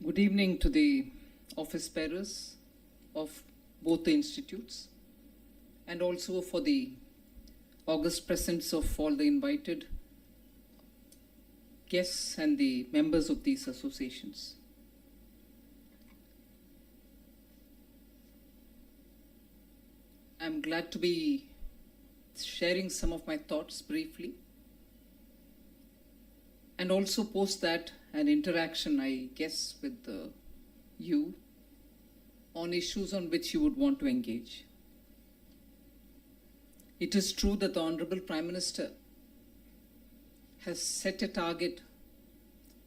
Good evening to the office bearers of both the institutes and also for the august presence of all the invited guests and the members of these associations. I'm glad to be sharing some of my thoughts briefly and also post that an interaction, I guess, with you on issues on which you would want to engage. It is true that the Honorable Prime Minister has set a target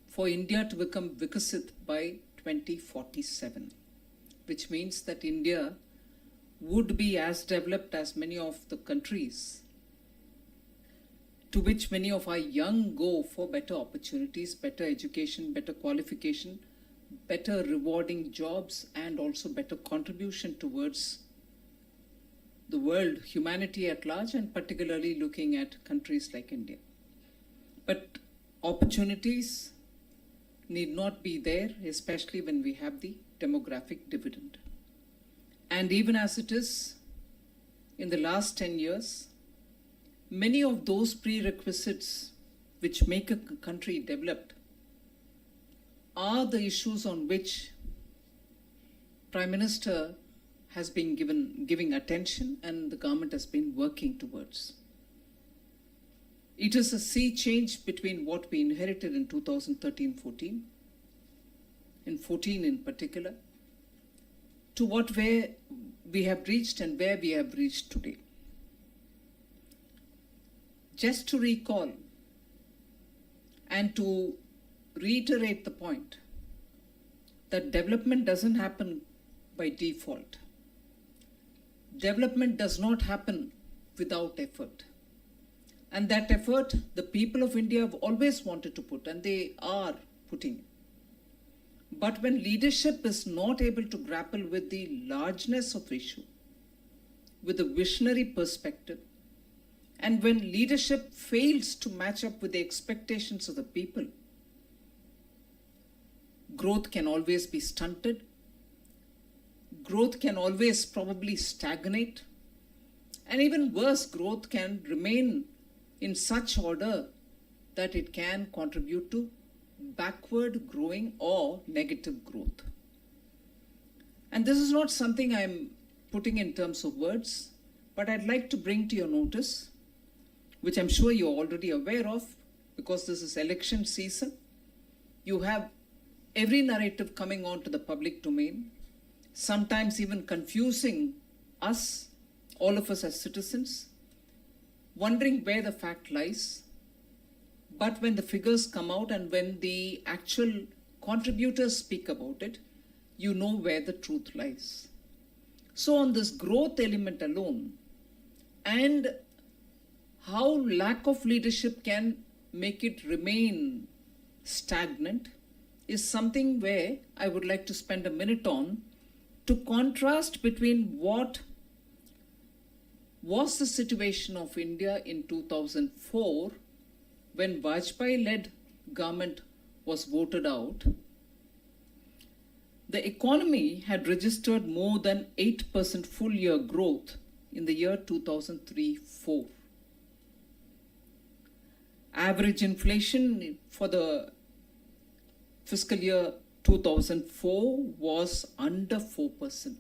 for India to become Vikasit by 2047, which means that India would be as developed as many of the countries to which many of our young go for better opportunities, better education, better qualification, better rewarding jobs, and also better contribution towards the world, humanity at large, and particularly looking at countries like India. But opportunities need not be there, especially when we have the demographic dividend. And even as it is, in the last 10 years, many of those prerequisites which make a country developed are the issues on which Prime Minister has been giving attention and the government has been working towards. It is a sea change between what we inherited in 2013-14, in 14 in particular, to where we have reached and where we have reached today. Just to recall and to reiterate the point that development doesn't happen by default. Development does not happen without effort. And that effort, the people of India have always wanted to put, and they are putting. But when leadership is not able to grapple with the largeness of the issue, with a visionary perspective, and when leadership fails to match up with the expectations of the people, growth can always be stunted. Growth can always probably stagnate. And even worse, growth can remain in such order that it can contribute to backward growing or negative growth. And this is not something I'm putting in terms of words, but I'd like to bring to your notice, which I'm sure you're already aware of, because this is election season. You have every narrative coming onto the public domain, sometimes even confusing us, all of us as citizens, wondering where the fact lies. But when the figures come out and when the actual contributors speak about it, you know where the truth lies. So on this growth element alone, and how lack of leadership can make it remain stagnant, is something where I would like to spend a minute on, to contrast between what was the situation of India in 2004 when Vajpayee-led government was voted out. The economy had registered more than 8% full year growth in the year 2003-04. Average inflation for the fiscal year 2004 was under 4%.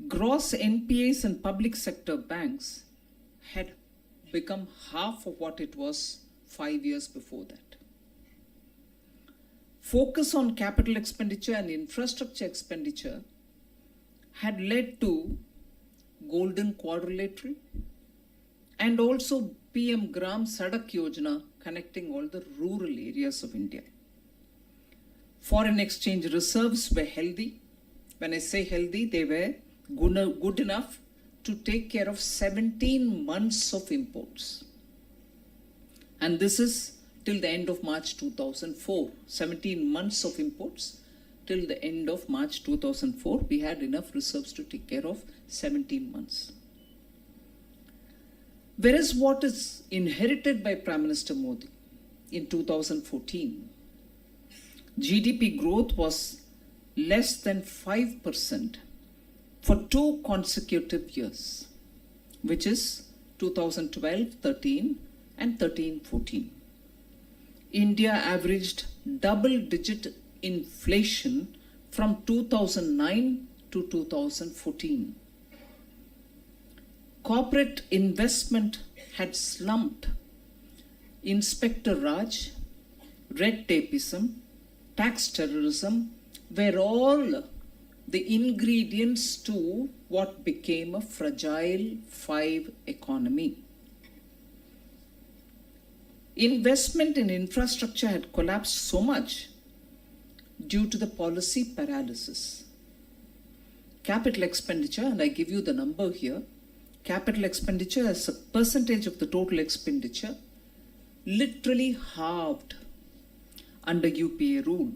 Gross NPAs in public sector banks had become half of what it was 5 years before that. Focus on capital expenditure and infrastructure expenditure had led to Golden Quadrilateral and also PM Gram Sadak Yojana connecting all the rural areas of India. Foreign exchange reserves were healthy. When I say healthy, they were good enough to take care of 17 months of imports. And this is till the end of March 2004. 17 months of imports till the end of March 2004. We had enough reserves to take care of 17 months. Whereas what is inherited by Prime Minister Modi in 2014 GDP growth was less than 5% for 2 consecutive years, which is 2012-13 and 13-14. India averaged double-digit inflation from 2009 to 2014. Corporate investment had slumped. Inspector Raj, red tapeism, tax terrorism were all the ingredients to what became a fragile 5 economy. Investment in infrastructure had collapsed so much due to the policy paralysis. Capital expenditure, and I give you the number here, capital expenditure as a percentage of the total expenditure literally halved under UPA rule.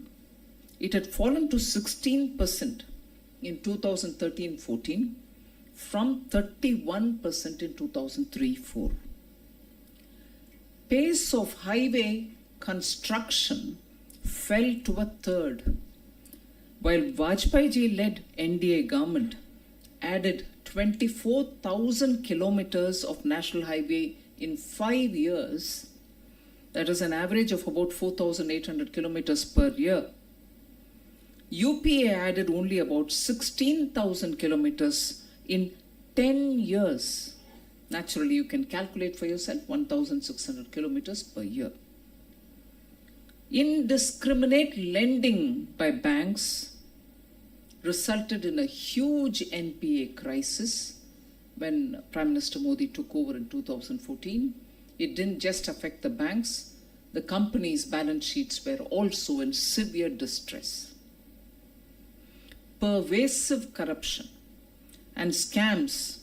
It had fallen to 16% in 2013-14 from 31% in 2003-4. Pace of highway construction fell to a third, while Vajpayee-led NDA government added 24,000 kilometers of national highway in 5 years. That is an average of about 4,800 kilometers per year. UPA added only about 16,000 kilometers in 10 years. Naturally, you can calculate for yourself 1,600 kilometers per year. Indiscriminate lending by banks resulted in a huge NPA crisis when Prime Minister Modi took over in 2014. It didn't just affect the banks, the companies' balance sheets were also in severe distress. Pervasive corruption and scams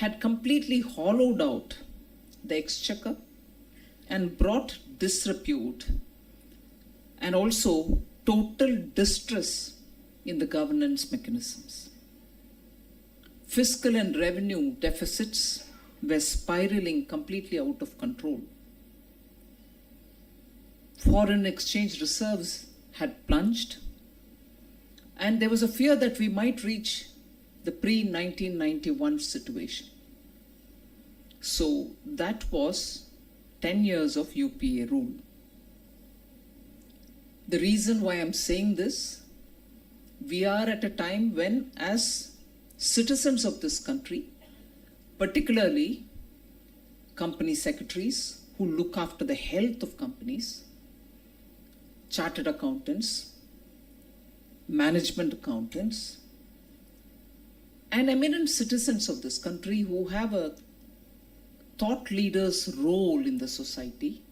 had completely hollowed out the exchequer and brought disrepute and also total distress in the governance mechanisms. Fiscal and revenue deficits were spiraling completely out of control. Foreign exchange reserves had plunged, and there was a fear that we might reach the pre-1991 situation. So that was 10 years of UPA rule. The reason why I'm saying this, we are at a time when, as citizens of this country, particularly company secretaries who look after the health of companies, chartered accountants, management accountants, and eminent citizens of this country who have a thought leader's role in the society,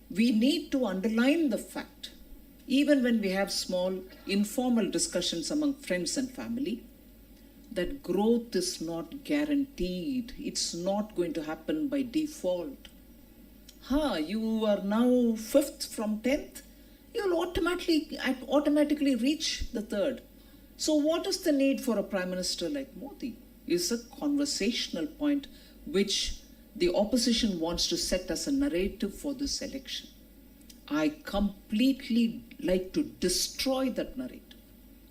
we need to underline the fact, even when we have small informal discussions among friends and family, that growth is not guaranteed. It's not going to happen by default. You are now 5th from 10th. You'll automatically reach the 3rd. So what is the need for a Prime Minister like Modi? Is a conversational point which the opposition wants to set as a narrative for this election. I completely like to destroy that narrative.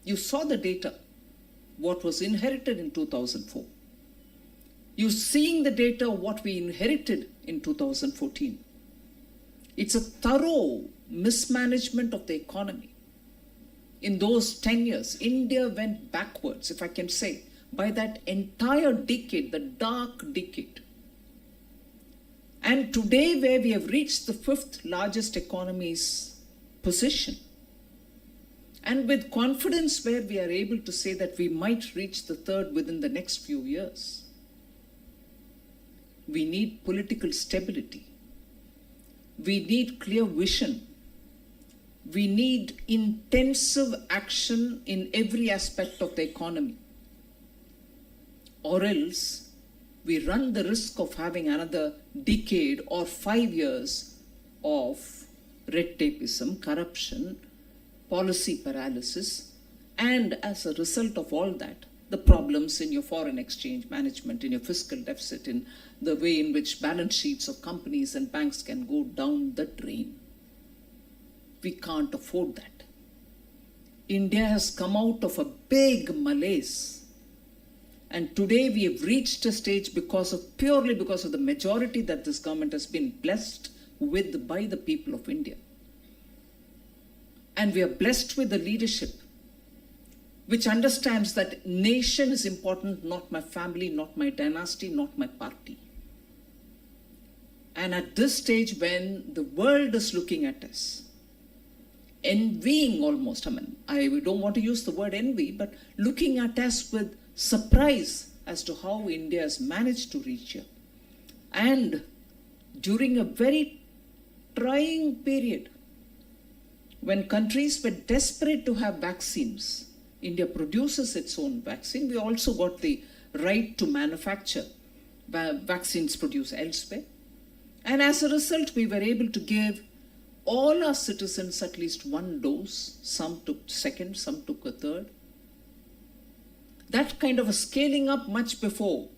You saw the data, what was inherited in 2004. You're seeing the data, what we inherited in 2014. It's a thorough mismanagement of the economy. In those 10 years, India went backwards, if I can say, by that entire decade, the dark decade. And today, where we have reached the 5th largest economy's position, and with confidence where we are able to say that we might reach the 3rd within the next few years, we need political stability. We need clear vision. We need intensive action in every aspect of the economy. Or else, we run the risk of having another decade or 5 years of red tapeism, corruption, policy paralysis, and as a result of all that, the problems in your foreign exchange management, in your fiscal deficit, in the way in which balance sheets of companies and banks can go down the drain. We can't afford that. India has come out of a big malaise. And today we have reached a stage purely because of the majority that this government has been blessed with by the people of India. And we are blessed with the leadership which understands that nation is important, not my family, not my dynasty, not my party. And at this stage, when the world is looking at us, envying almost, I don't want to use the word envy, but looking at us with surprise as to how India has managed to reach here. And during a very trying period, when countries were desperate to have vaccines, India produces its own vaccine. We also got the right to manufacture vaccines produced elsewhere. And as a result, we were able to give all our citizens at least one dose. Some took second, some took a third. That kind of a scaling up much before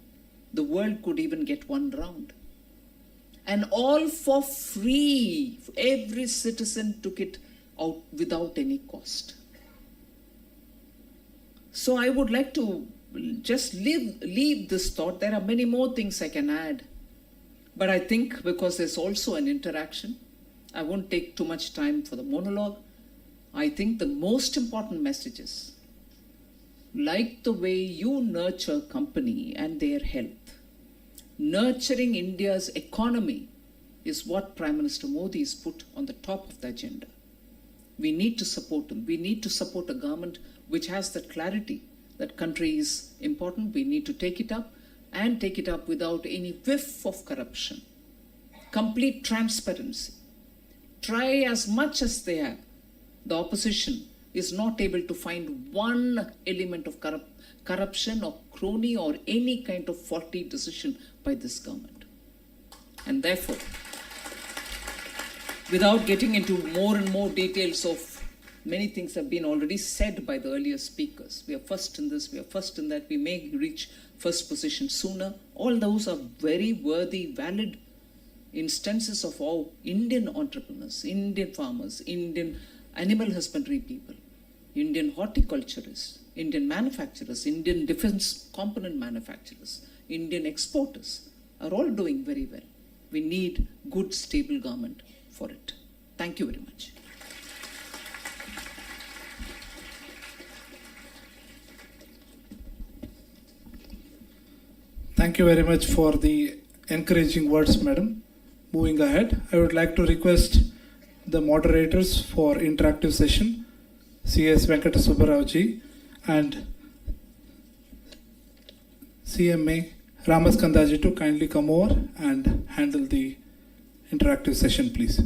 the world could even get one round. And all for free. Every citizen took it out without any cost. So I would like to just leave this thought. There are many more things I can add. But I think because there's also an interaction, I won't take too much time for the monologue. I think the most important message is, like the way you nurture company and their health, nurturing India's economy is what Prime Minister Modi has put on the top of the agenda. We need to support him. We need to support a government which has that clarity that country is important. We need to take it up and take it up without any whiff of corruption. Complete transparency. Try as much as they have. The opposition is not able to find one element of corruption or crony or any kind of faulty decision by this government. And therefore, without getting into more and more details of many things have been already said by the earlier speakers. We are first in this, we are first in that, we may reach first position sooner. All those are very worthy, valid instances of how Indian entrepreneurs, Indian farmers, Indian animal husbandry people, Indian horticulturists, Indian manufacturers, Indian defense component manufacturers, Indian exporters are all doing very well. We need good, stable government for it. Thank you very much. Thank you very much for the encouraging words, madam. Moving ahead, I would like to request the moderators for interactive session, CS Venkata Subbarao and CMA Ramaskandaji to kindly come over and handle the interactive session, please.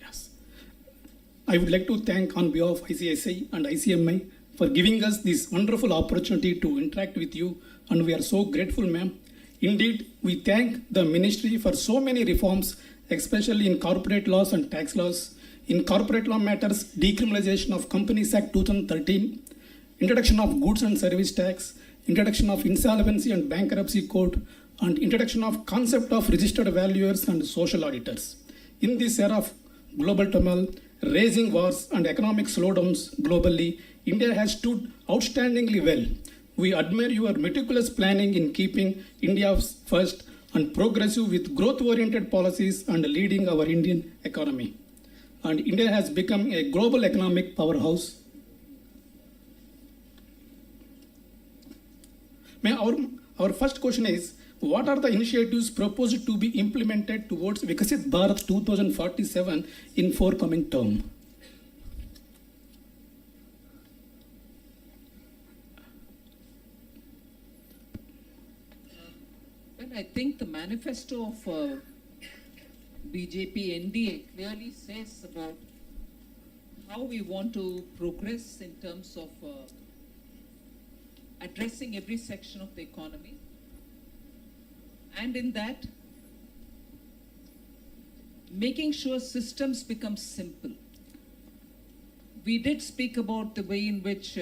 Yes. I would like to thank on behalf of ICSI and ICMAI for giving us this wonderful opportunity to interact with you, and we are so grateful, ma'am. Indeed, we thank the ministry for so many reforms, especially in corporate laws and tax laws. In corporate law matters, decriminalization of Companies Act 2013, introduction of goods and service tax, introduction of insolvency and bankruptcy code, and introduction of concept of registered valuers and social auditors. In this era of global turmoil, raising wars and economic slowdowns globally, India has stood outstandingly well. We admire your meticulous planning in keeping India first and progressive with growth-oriented policies and leading our Indian economy. And India has become a global economic powerhouse. Our first question is, what are the initiatives proposed to be implemented towards Vikasit Bharat 2047 in forthcoming term? Well, I think the manifesto of BJP NDA clearly says about how we want to progress in terms of addressing every section of the economy. And in that, making sure systems become simple. We did speak about the way in which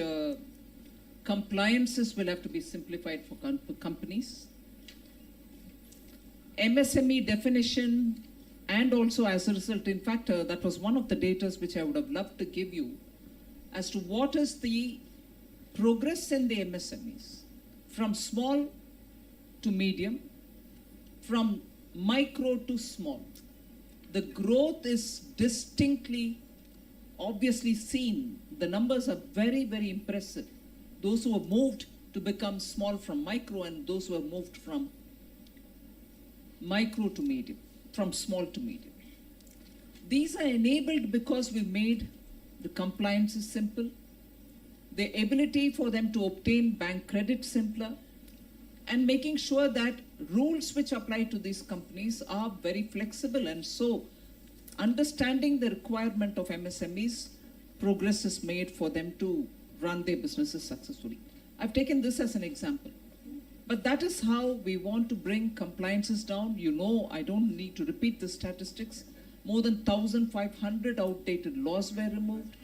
compliances will have to be simplified for companies. MSME definition, and also as a result, in fact, that was one of the data which I would have loved to give you as to what is the progress in the MSMEs from small to medium, from micro to small. The growth is distinctly, obviously seen. The numbers are very, very impressive. Those who have moved to become small from micro and those who have moved from micro to medium, from small to medium. These are enabled because we made the compliance is simple, the ability for them to obtain bank credit simpler, and making sure that rules which apply to these companies are very flexible. And so, understanding the requirement of MSMEs, progress is made for them to run their businesses successfully. I've taken this as an example. But that is how we want to bring compliances down. You know, I don't need to repeat the statistics. More than 1,500 outdated laws were removed.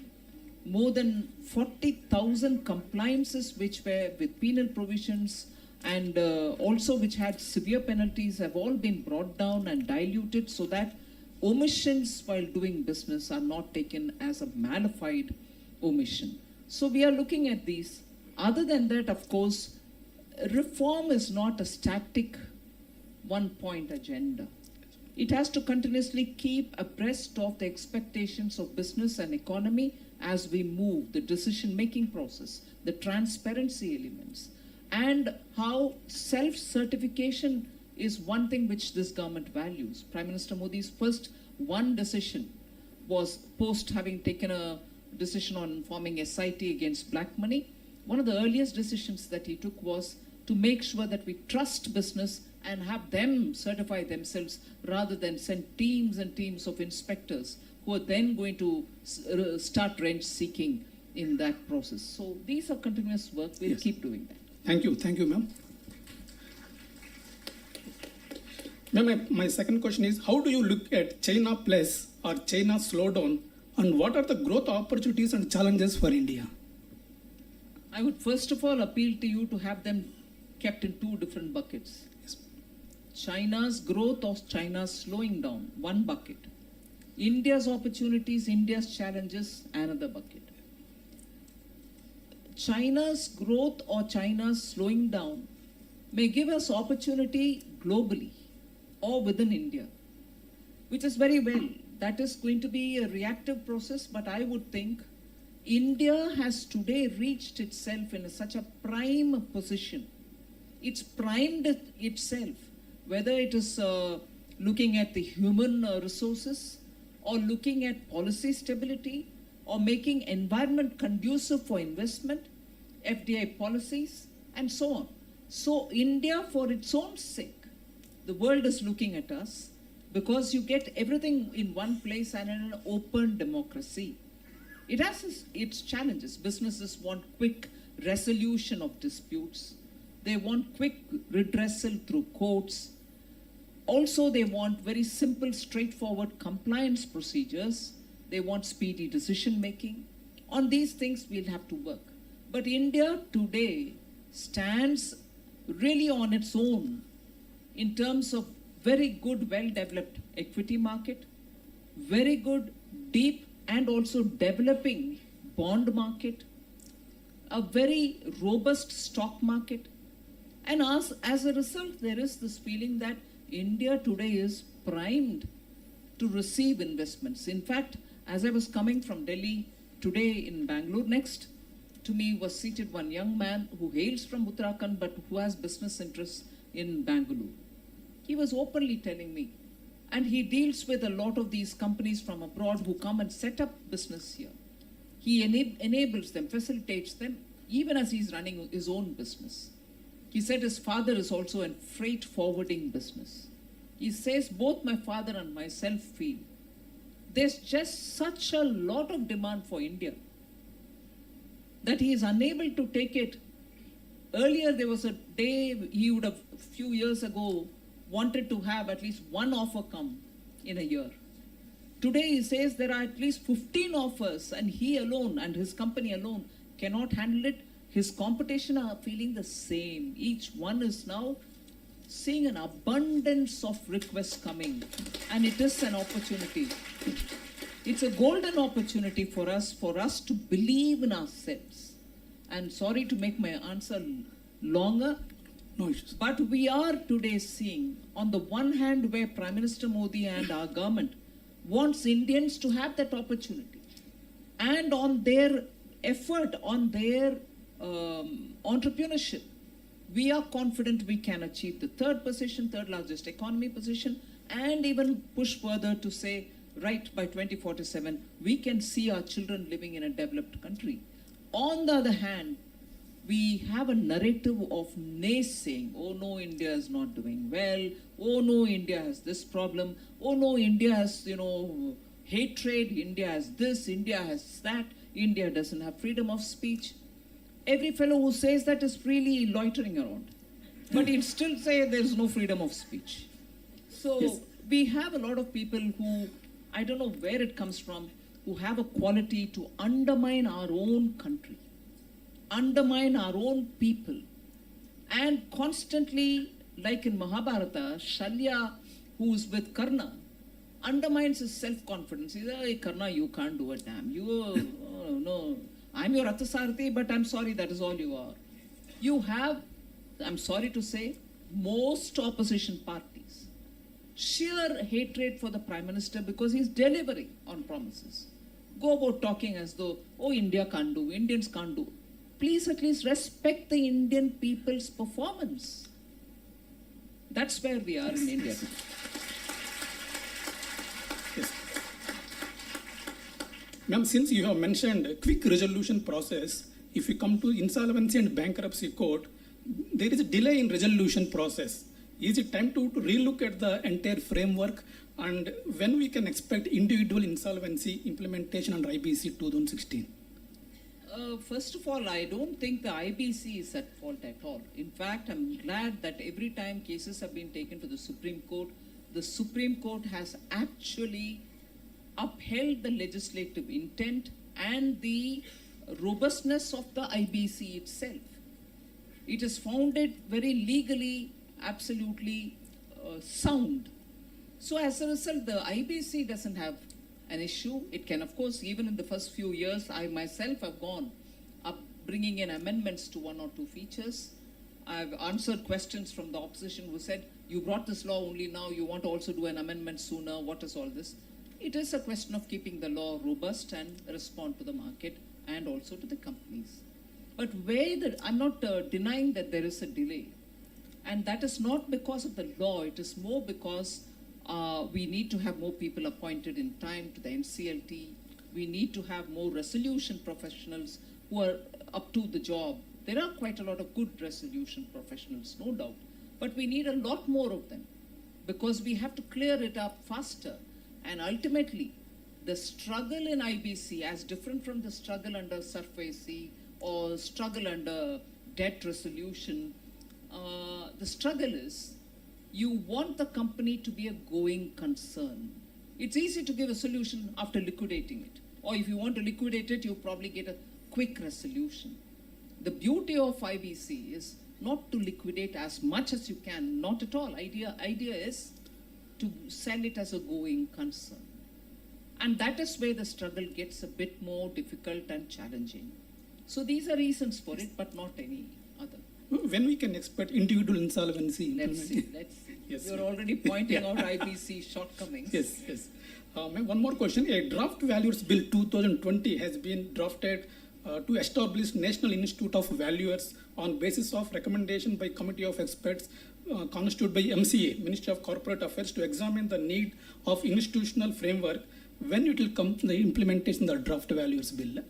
More than 40,000 compliances which were with penal provisions and also which had severe penalties have all been brought down and diluted so that omissions while doing business are not taken as a malified omission. So we are looking at these. Other than that, of course, reform is not a static one-point agenda. It has to continuously keep abreast of the expectations of business and economy as we move, the decision-making process, the transparency elements, and how self-certification is one thing which this government values. Prime Minister Modi's first one decision was post having taken a decision on forming SIT against black money. One of the earliest decisions that he took was to make sure that we trust business and have them certify themselves rather than send teams and teams of inspectors who are then going to start rent seeking in that process. So these are continuous work. We'll keep doing that. Thank you, ma'am. Ma'am, my second question is, how do you look at China plus or China slowdown, and what are the growth opportunities and challenges for India? I would first of all appeal to you to have them kept in two different buckets. Yes. China's growth or China's slowing down, one bucket. India's opportunities, India's challenges, another bucket. China's growth or China's slowing down may give us opportunity globally or within India, which is very well. That is going to be a reactive process, but I would think India has today reached itself in such a prime position. It's primed itself, whether it is looking at the human resources or looking at policy stability or making environment conducive for investment, FDI policies, and so on. So India, for its own sake, the world is looking at us because you get everything in one place and in an open democracy. It has its challenges. Businesses want quick resolution of disputes. They want quick redressal through courts. Also, they want very simple, straightforward compliance procedures. They want speedy decision making. On these things, we'll have to work. But India today stands really on its own in terms of very good, well-developed equity market, very good, deep, and also developing bond market, a very robust stock market. And as a result, there is this feeling that India today is primed to receive investments. In fact, as I was coming from Delhi today in Bangalore, next to me was seated one young man who hails from Uttarakhand but who has business interests in Bengaluru. He was openly telling me, and he deals with a lot of these companies from abroad who come and set up business here. He enables them, facilitates them, even as he's running his own business. He said his father is also in freight forwarding business. He says both my father and myself feel there's just such a lot of demand for India that he is unable to take it. Earlier there was a day he would have, a few years ago, wanted to have at least one offer come in a year. Today he says there are at least 15 offers and he alone and his company alone cannot handle it. His competition are feeling the same. Each one is now seeing an abundance of requests coming, and it is an opportunity. It's a golden opportunity for us to believe in ourselves. And sorry to make my answer longer, No issues. but we are today seeing, on the one hand, where Prime Minister Modi and our government wants Indians to have that opportunity, and on their effort, on their entrepreneurship, we are confident we can achieve the third largest economy position, and even push further to say, right, by 2047, we can see our children living in a developed country. On the other hand, we have a narrative of naysaying. Oh no, India is not doing well. Oh no, India has this problem. Oh no, India has, hatred. India has this, India has that. India doesn't have freedom of speech. Every fellow who says that is really loitering around. But he'd still say there's no freedom of speech. So Yes. we have a lot of people who, I don't know where it comes from, who have a quality to undermine our own country, undermine our own people, and constantly, like in Mahabharata, Shalya, who's with Karna, undermines his self-confidence. He says, hey, Karna, you can't do a damn. No, I'm your Rathasarathi, but I'm sorry, that is all you are. You have, I'm sorry to say, most opposition parties, sheer hatred for the Prime Minister because he's delivering on promises. Go about talking as though, oh, India can't do, Indians can't do. Please at least respect the Indian people's performance. That's where we are in India today. Yes. Ma'am, since you have mentioned a quick resolution process, if you come to insolvency and bankruptcy court, there is a delay in resolution process. Is it time to relook at the entire framework, and when we can expect individual insolvency implementation under IBC 2016? First of all, I don't think the IBC is at fault at all. In fact, I'm glad that every time cases have been taken to the Supreme Court has actually upheld the legislative intent and the robustness of the IBC itself. It has found it very legally, absolutely sound. So as a result, the IBC doesn't have an issue. It can, of course, even in the first few years, I myself have gone up bringing in amendments to one or two features. I've answered questions from the opposition who said, you brought this law only now, you want to also do an amendment sooner, what is all this? It is a question of keeping the law robust and respond to the market and also to the companies. But I'm not denying that there is a delay. And that is not because of the law, it is more because we need to have more people appointed in time to the NCLT. We need to have more resolution professionals who are up to the job. There are quite a lot of good resolution professionals, no doubt. But we need a lot more of them because we have to clear it up faster. And ultimately, the struggle in IBC, as different from the struggle under SARFAC or struggle under debt resolution, the struggle is you want the company to be a going concern. It's easy to give a solution after liquidating it. Or if you want to liquidate it, you probably get a quick resolution. The beauty of IBC is not to liquidate as much as you can, not at all. Idea is to sell it as a going concern. And that is where the struggle gets a bit more difficult and challenging. So these are reasons for it, but not any other. When we can expect individual insolvency? Let's see. Yes. You're already pointing out IBC shortcomings. Yes. One more question. A draft valuers bill 2020 has been drafted to establish National Institute of Valuers on basis of recommendation by Committee of Experts constituted by MCA, Ministry of Corporate Affairs, to examine the need of institutional framework. When it will come to the implementation of the draft valuers bill?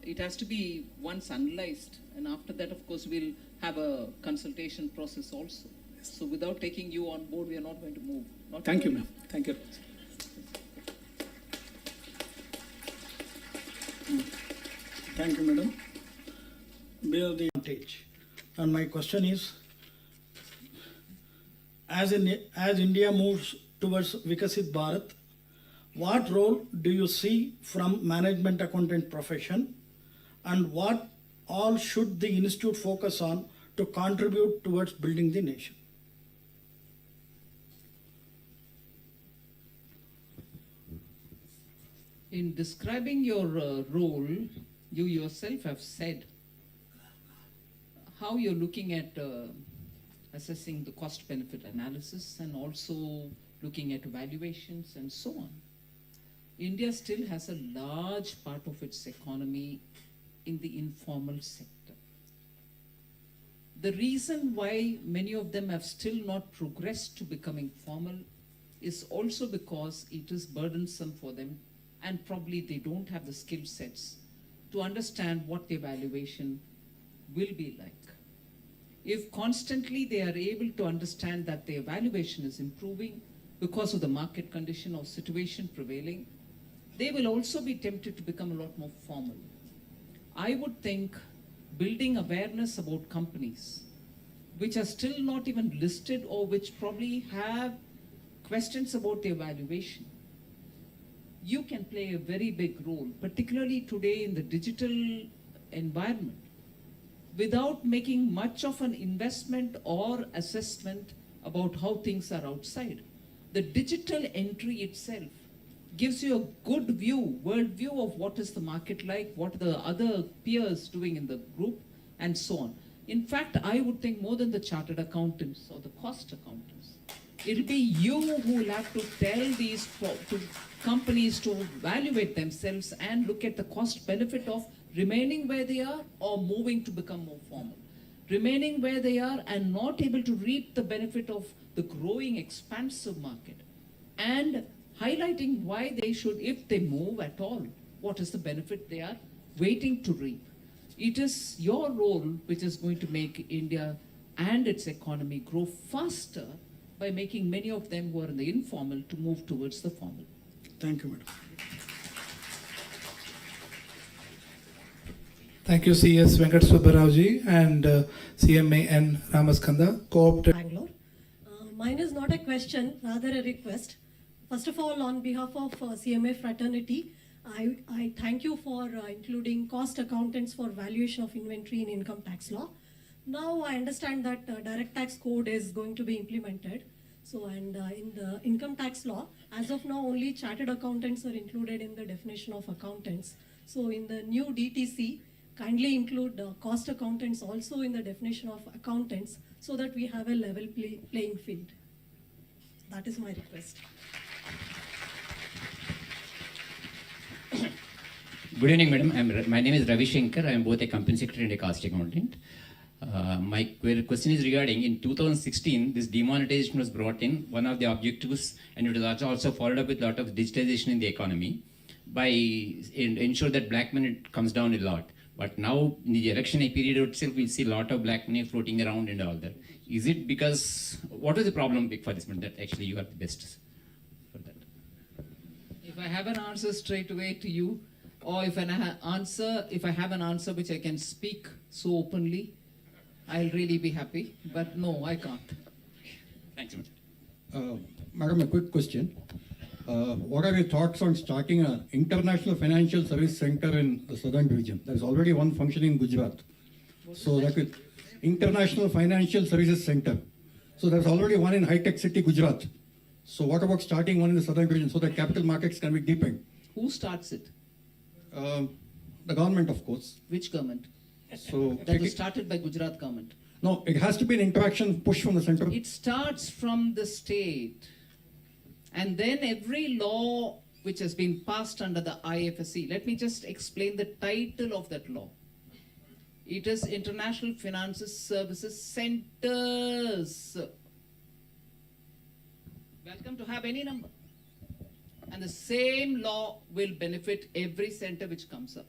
It has to be once analyzed, and after that, of course, we'll have a consultation process also. So without taking you on board, we are not going to move. Thank you, ma'am. Thank you. Thank you, madam. Bear the advantage. And my question is, as India moves towards Vikasit Bharat, what role do you see from management accountant profession, and what all should the institute focus on to contribute towards building the nation? In describing your role, you yourself have said how you're looking at assessing the cost benefit analysis and also looking at valuations and so on. India still has a large part of its economy in the informal sector. The reason why many of them have still not progressed to becoming formal is also because it is burdensome for them, and probably they don't have the skill sets to understand what the evaluation will be like. If constantly they are able to understand that the evaluation is improving because of the market condition or situation prevailing, they will also be tempted to become a lot more formal. I would think building awareness about companies which are still not even listed or which probably have questions about the evaluation, you can play a very big role, particularly today in the digital environment, without making much of an investment or assessment about how things are outside. The digital entry itself gives you a good view, world view of what is the market like, what are the other peers doing in the group, and so on. In fact, I would think more than the chartered accountants or the cost accountants, it'll be you who will have to tell these to companies to evaluate themselves and look at the cost benefit of remaining where they are or moving to become more formal. Remaining where they are and not able to reap the benefit of the growing expansive market, and highlighting why they should, if they move at all, what is the benefit they are waiting to reap. It is your role which is going to make India and its economy grow faster by making many of them who are in the informal to move towards the formal. Thank you, madam. Thank you, CS Venkat Subbarao and CMA N Ramaskanda, co-opted. Bangalore. Mine is not a question, rather a request. First of all, on behalf of CMA fraternity, I thank you for including cost accountants for valuation of inventory in income tax law. Now I understand that direct tax code is going to be implemented. So, and in the income tax law, as of now, only chartered accountants are included in the definition of accountants. So in the new DTC, kindly include cost accountants also in the definition of accountants so that we have a level playing field. That is my request. Good evening, madam. My name is Ravi Shankar. I am both a company secretary and a cost accountant. My question is regarding, in 2016, this demonetization was brought in, one of the objectives, and it was also followed up with a lot of digitization in the economy by ensure that black money comes down a lot. But now, in the election period itself, we see a lot of black money floating around and all that. Is it because, what is the problem for this one that actually you are the best for that? If I have an answer straight away to you, or if I have an answer which I can speak so openly, I'll really be happy. But no, I can't. Thanks, Madam, a quick question. What are your thoughts on starting an international financial service center in the southern region? There's already one functioning in Gujarat. So that is International Financial Services Center. So there's already one in high-tech city, Gujarat. So what about starting one in the southern region so that capital markets can be deepened? Who starts it? The government, of course. Which government? So That was started by Gujarat government. no, it has to be an interaction push from the center. It starts from the state. And then every law which has been passed under the IFSC, let me just explain the title of that law. It is International Finances Services Centers. Welcome to have any number. And the same law will benefit every center which comes up.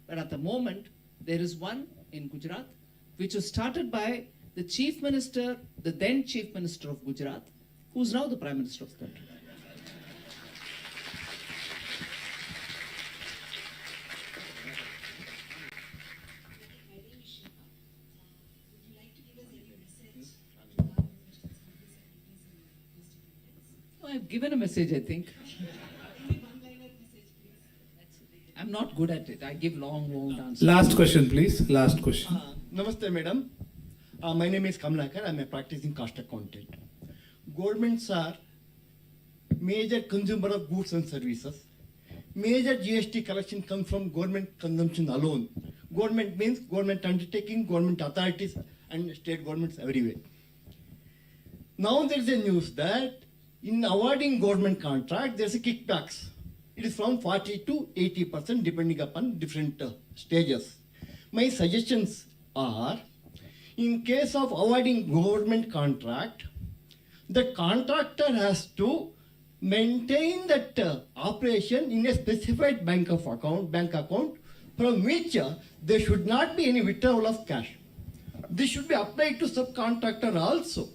But at the moment, there is one in Gujarat, which was started by the Chief Minister, the then Chief Minister of Gujarat, who's now the Prime Minister of the country. I've given a message, I think. I'm not good at it. I give long answers. Last question, please. Last question. Namaste, madam. My name is Kamlakar. I'm a practicing cost accountant. Governments are major consumer of goods and services. major GST collection comes from government consumption alone. Government means government undertaking, government authorities, and state governments everywhere. Now there is a news that in awarding government contract, there is a kickbacks. It is from 40 to 80% depending upon different stages. My suggestions are, in case of awarding government contract, the contractor has to maintain that operation in a specified bank account from which there should not be any withdrawal of cash. This should be applied to subcontractor also.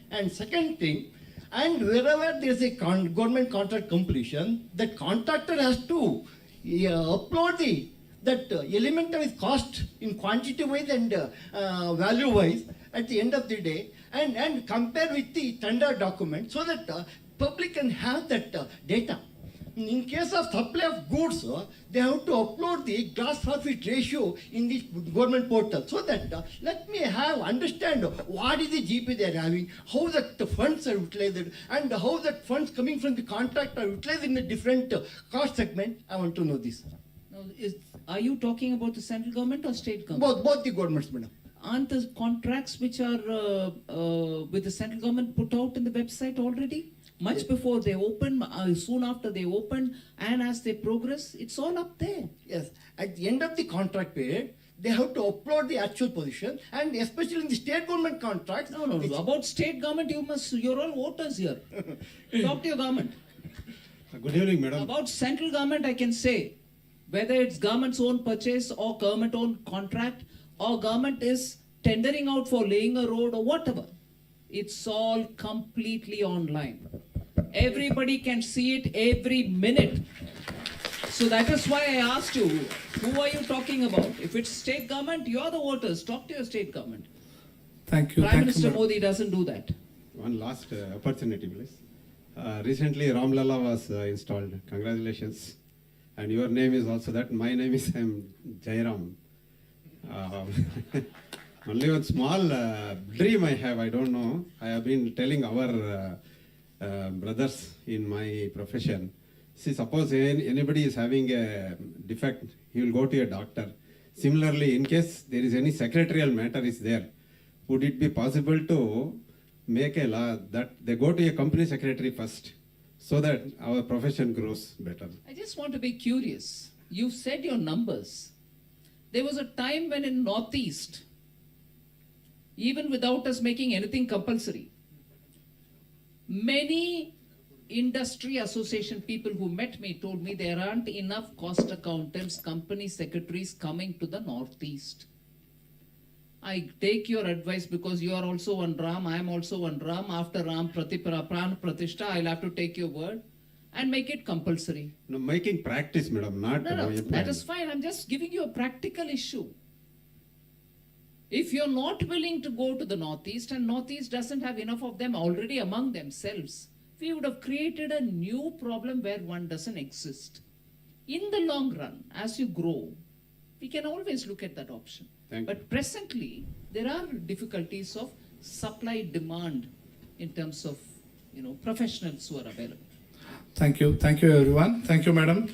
And second thing, and wherever there is a government contract completion, the contractor has to upload that element of his cost in quantity wise and value wise at the end of the day, and compare with the tender document so that public can have that data. In case of supply of goods, they have to upload the gross profit ratio in the government portal so that let me understand what is the GP they are having, how the funds are utilized, and how that funds coming from the contract are utilized in the different cost segment. I want to know this. Now, are you talking about the central government or state government? Both the governments, madam. Aren't the contracts which are with the central government put out in the website already? Much before they open, soon after they open, and as they progress, it's all up there. Yes, at the end of the contract period, they have to upload the actual position, and especially in the state government contracts. No. About state government, you're all voters here. Talk to your government. Good evening, madam. About central government, I can say, whether it's government's own purchase or government own contract, or government is tendering out for laying a road or whatever, it's all completely online. Everybody can see it every minute. So that is why I asked you, who are you talking about? If it's state government, you're the voters. Talk to your state government. Thank you. Prime Thank you, Minister madam. Modi doesn't do that. One last opportunity, please. Recently, Ram Lalla was installed. Congratulations. And your name is also that. My name is Jairam. Only one small dream I have, I don't know. I have been telling our brothers in my profession. See, suppose anybody is having a defect, he will go to a doctor. Similarly, in case there is any secretarial matter is there, would it be possible to make a law that they go to a company secretary first so that our profession grows better? I just want to be curious. You've said your numbers. There was a time when in Northeast, even without us making anything compulsory, many industry association people who met me told me there aren't enough cost accountants, company secretaries coming to the Northeast. I take your advice because you are also one Ram, I am also one Ram. After Ram Pran Pratishtha, I'll have to take your word and make it compulsory. No, making practice, madam, not No, a that plan. is fine. I'm just giving you a practical issue. If you're not willing to go to the Northeast, and Northeast doesn't have enough of them already among themselves, we would have created a new problem where one doesn't exist. In the long run, as you grow, we can always look at that option. Thank But presently, there are difficulties of supply-demand in terms of professionals who are available. Thank you. Thank you, everyone. Thank you, madam.